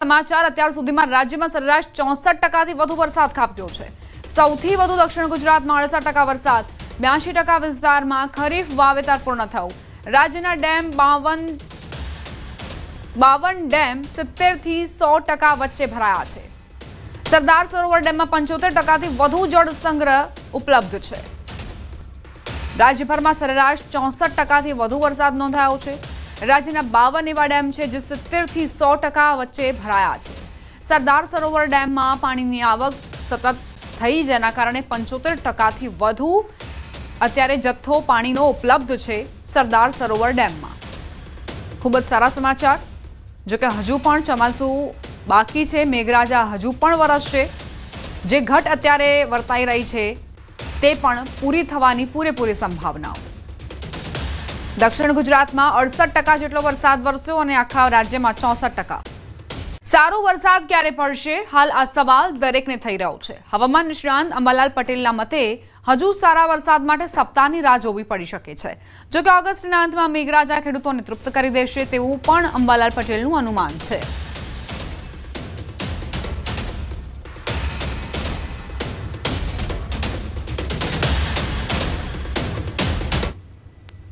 समाचार અત્યાર સુધીમાં રાજ્યમાં સરેરાશ 64% વધુ વરસાદ ખાબક્યો છે। સૌથી વધુ દક્ષિણ ગુજરાતમાં 68% વરસાદ, 82% વિસ્તારમાં ખરીફ વાવેતર પૂર્ણ થયું। રાજ્યના ડેમ 52 ડેમ 70 થી 100% વચ્ચે ભરાયા છે। સરદાર સરોવર ડેમમાં 75% થી વધુ જળ સંગ્રહ ઉપલબ્ધ છે। રાજ્યભરમાં સરેરાશ 64% થી વધુ વરસાદ નોંધાયો છે। राज्यना 52 एवा डेम है जो 70 થી 100% वच्चे भराया है। सरदार सरोवर डेम में पानी की आवक सतत थई जेना कारणे 75% थी वधु अत्यारे जत्थो पानीनो उपलब्ध है सरदार सरोवर डेम में। खूब ज सारा समाचार, जो कि हजू पण चमासू बाकी है। मेघराजा हजू पण वरसशे। जे घट अत्यारे वर्ताई रही है ते पण पूरी थवानी पूरेपूरी संभावनाओ। दक्षिण गुजरात में 68% जेटलो वरसाद वरस्यो और आखा राज्य में 64%। सारो वरसाद क्यारे पड़शे, हाल आ सवाल दरेकने थई रह्यो छे। हवामान निष्णांत अंबालाल पटेलना मते हजू सारा वरसाद माटे सप्ताहनी राह जोवी पड़ी शके छे। जो कि ऑगस्टना अंत में मेघराजा खेडूतोने तृप्त करी देशे तेवुं पण अंबालाल पटेलनुं अनुमान छे।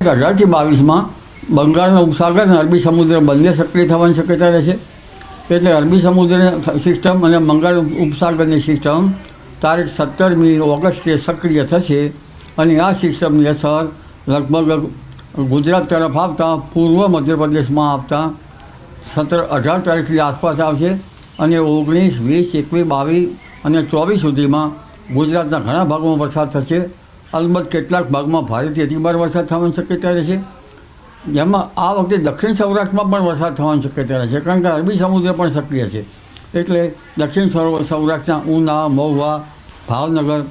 अठार થી 22 में बंगाळनो उपसागर और अरबी समुद्र बंने सक्रिय थवानी शक्यता रहे। एटले अरबी समुद्र सिस्टम और बंगाळ उपसागरनी सिस्टम तारीख 17 ऑगस्टे सक्रिय थशे और आ सिस्टमनी असर लगभग गुजरात तरफ आवता पूर्व मध्य प्रदेश में आवता 17-18 तारीख की आसपास आवशे और 19, 20, 21, 22 और 24 सुधी में गुजरातना घणा भागों में वरसाद थशे। अलबत्त केटलाक भाग में भारे थी अतिभार वरसाद थवानी शक्यता रहे। जेमां आ वखते दक्षिण सौराष्ट्र में पण वरसाद थवानी शक्यता रहे, कारण के अरबी समुद्र पण सक्रिय है। एटले दक्षिण सौराष्ट्रना ऊना, महुआ, भावनगर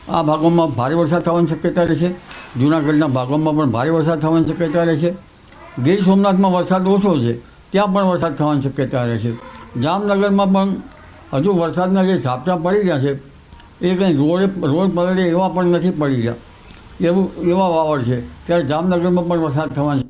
आ भागों में भारे वरसाद थवानी शक्यता रहे। जूनागढ़ना भागों में पण भारे वरसाद थवानी शक्यता रहे। गीर सोमनाथ में वरसाद ओछो है, त्यां पण वरसाद थवानी शक्यता रहे। जामनगर में पण हजू वरसादना जे झापटा पड़ी रह्या छे ए कहीं रोड पलड़े एवा पण नहीं पड़ी रह्या, एवा वावड़ है। त्यारे जामनगर में पण वरसाद थवानी